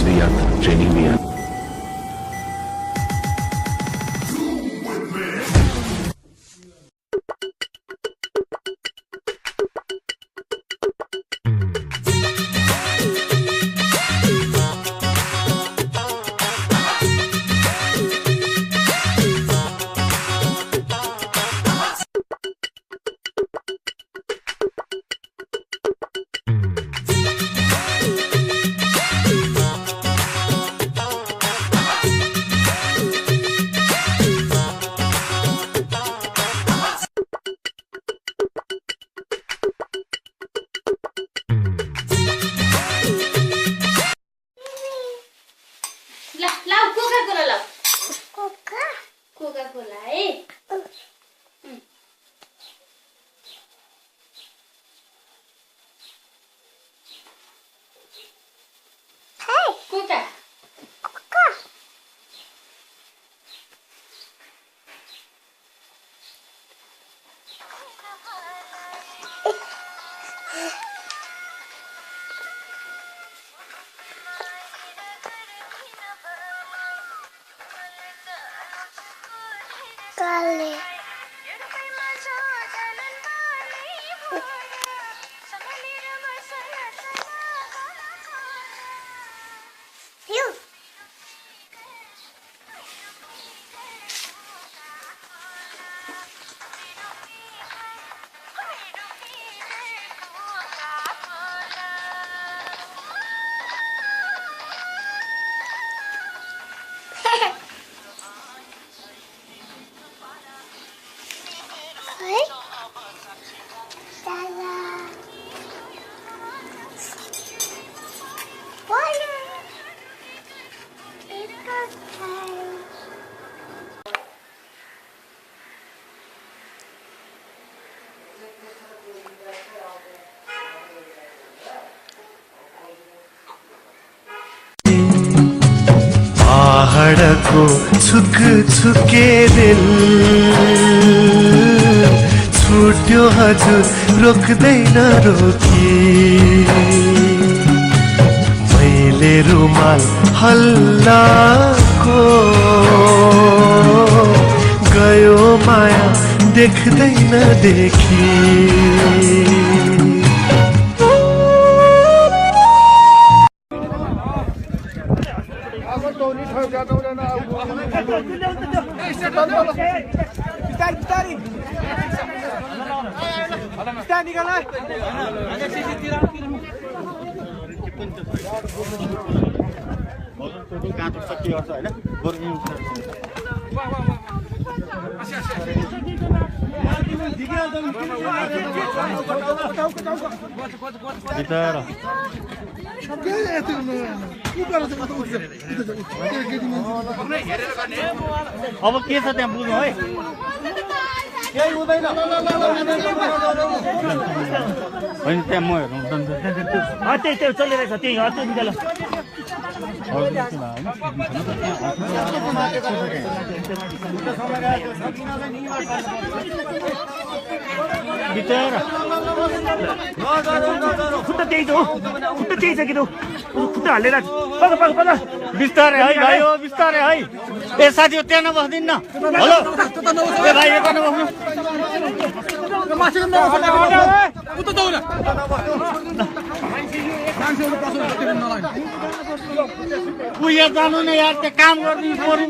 भी याद था, ट्रेनिंग भी याद। coca-cola है coca Calendar. पहाडको छुक छुके दिल छुट्यो हजुर रोक्दैन रोकी मैले रुमाल हल्लाको गयो माया देख्दैन देखी अब के छ त्यहाँ बुझ्नु है केही हुँदैन होइन त्यहाँ म हेर्नु त्यही चलिरहेछ त्यही त्यो निकाल खुट्टा त्यही छ खुट्टा त्यही छ कि खुट्टा हालेर बिस्तारै है भाइ हो बिस्तारै है ए साथी त्यहाँ नबस्दिन न हेलो ए भाइ यता नबस्नु उयो जानु न यार त्यो काम गर्नु पर्यो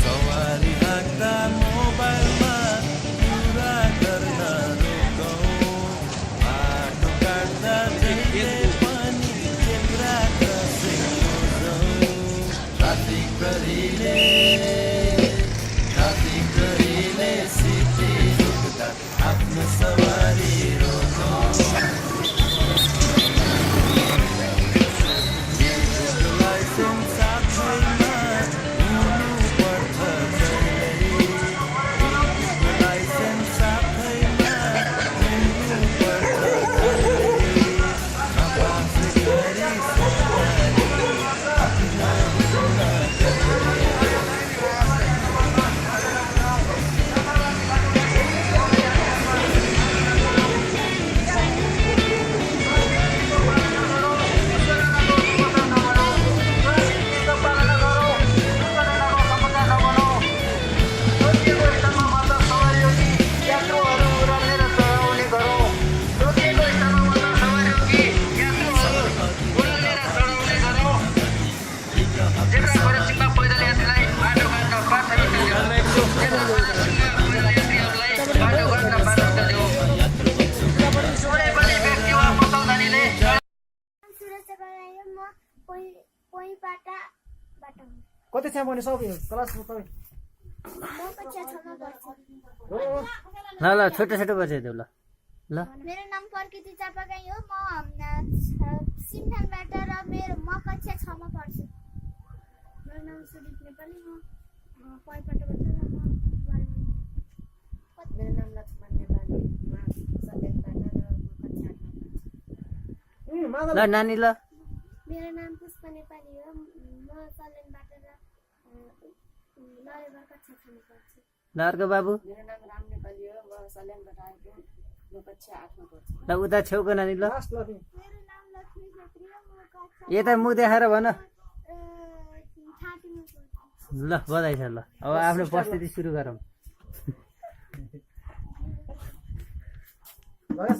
सवारी राख्दा मोबाइलमा कति छ भने सब क्लास तपाईँ ल ल छोटो छोटो बजाइदेऊ ल ल मेरो नाम प्रकृति चापागाई हो म सिमथानबाट र म कक्षा 6 मा पढ्छु मेरो नाम सुदीप नेपाली म पाइपाटाबाट र मेरो नाम लक्ष्मण नेपाली म सल्यानबाट र म कक्षा 8 मा पढ्छु ल नानी ल मेरो नाम पुष्प नेपाली हो म सल्यानबाट र लरेबर कक्षा 6 मा पढ्छु ल अर्को बाबु मेरो नाम राम नेपाली हो म सल्यानबाट आएको म कक्षा 8 मा पढ्छु ल उता छेउको नानी ल मेरो नाम लक्ष्मी छेत्री हो म कक्षा यता मुख देखाएर भन 6 मा पढ्छु ल बधाई छ ल अब आफ्नो प्रस्तुति सुरु गरौँ लगास